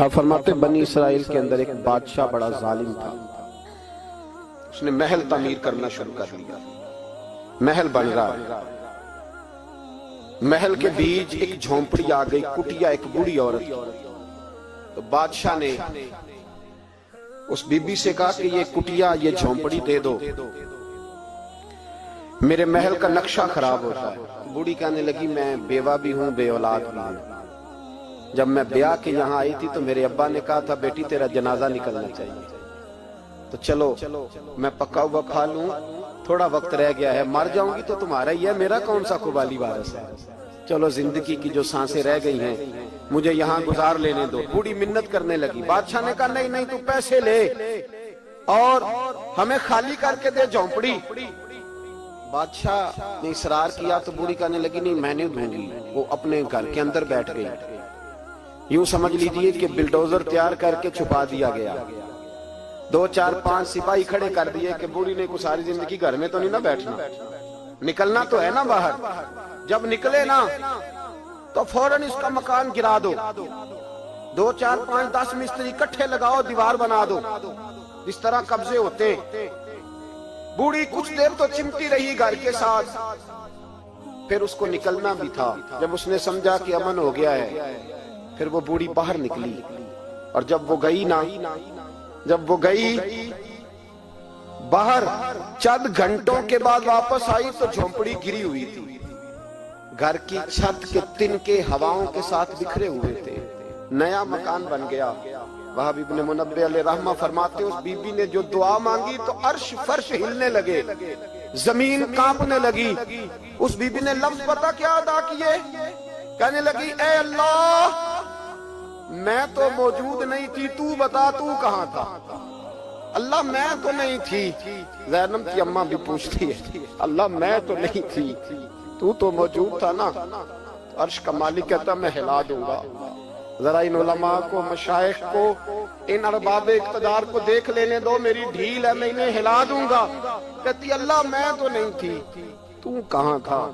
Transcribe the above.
آپ فرماتے بنی اسرائیل کے اندر ایک بادشاہ بڑا ظالم تھا، اس نے محل تعمیر کرنا شروع کر دیا۔ محل بن رہا ہے، محل کے بیچ ایک جھونپڑی آ گئی، کٹیا ایک بوڑھی عورت کی۔ تو بادشاہ نے اس بی بی سے کہا کہ یہ کٹیا، یہ جھونپڑی دے دو، میرے محل کا نقشہ خراب ہوتا ہے۔ بوڑھی کہنے لگی میں بیوہ بھی ہوں، بے اولاد بھی ہوں، جب میں بیاہ کے یہاں آئی تھی تو میرے ابا نے کہا تھا بیٹی تیرا جنازہ نکلنا چاہیے، تو چلو میں پکا ہوا کھا لوں، تھوڑا وقت رہ گیا ہے، مر جاؤں گی تو تمہارا ہی ہے، میرا کون سا قبالی وارث ہے، چلو زندگی کی جو سانسیں رہ گئی ہیں مجھے یہاں گزار لینے دو۔ بوڑھی منت کرنے لگی، بادشاہ نے کہا نہیں نہیں، تو پیسے لے اور ہمیں خالی کر کے دے جھونپڑی۔ بادشاہ نے اصرار کیا تو بوڑھی کہنے لگی نہیں میں نہیں دوں گی۔ وہ اپنے گھر کے اندر بیٹھ گئی، یوں سمجھ لیجئے کہ بلڈوزر تیار کر کے چھپا دیا گیا، 2 4 5 سپاہی کھڑے کر دیے کہ بوڑھی نے کو ساری زندگی گھر میں تو نہیں نہ بیٹھنا، نکلنا تو ہے نا باہر، جب نکلے نا تو فوراً اس کا مکان گرا دو، 2 4 5 10 مستری کٹھے لگاؤ، دیوار بنا دو، اس طرح قبضے ہوتے۔ بوڑھی کچھ دیر تو چمٹی رہی گھر کے ساتھ، پھر اس کو نکلنا بھی تھا۔ جب اس نے سمجھا کہ امن ہو گیا ہے پھر وہ بوڑھی باہر نکلی، اور جب وہ گئی نا، جب وہ گئی باہر چند گھنٹوں کے بعد واپس آئی تو جھونپڑی گری ہوئی تھی، گھر کی چھت کے تنکے ہواؤں کے ساتھ بکھرے ہوئے تھے، نیا مکان بن گیا۔ وہاب ابن منبہ علیہ رحمہ فرماتے اس بی بی نے جو دعا مانگی تو عرش فرش ہلنے لگے، زمین کانپنے لگی۔ اس بی بی نے لفظ پتہ کیا ادا کیے؟ کہنے لگی اے اللہ میں تو موجود نہیں تھی، تو بتا تو کہاں تھا؟ اللہ میں تو نہیں تھی، زینب کی اماں بھی پوچھتی ہے اللہ میں تو نہیں تھی، تو تو موجود تھا نا؟ عرش کا مالک کہتا میں ہلا دوں گا۔ ذرا ان علماء کو، مشائخ کو، ان ارباب اقتدار کو دیکھ لینے دو، میری ڈھیل ہے، میں انہیں ہلا دوں گا۔ کہتی اللہ میں تو نہیں تھی، تو کہاں تھا؟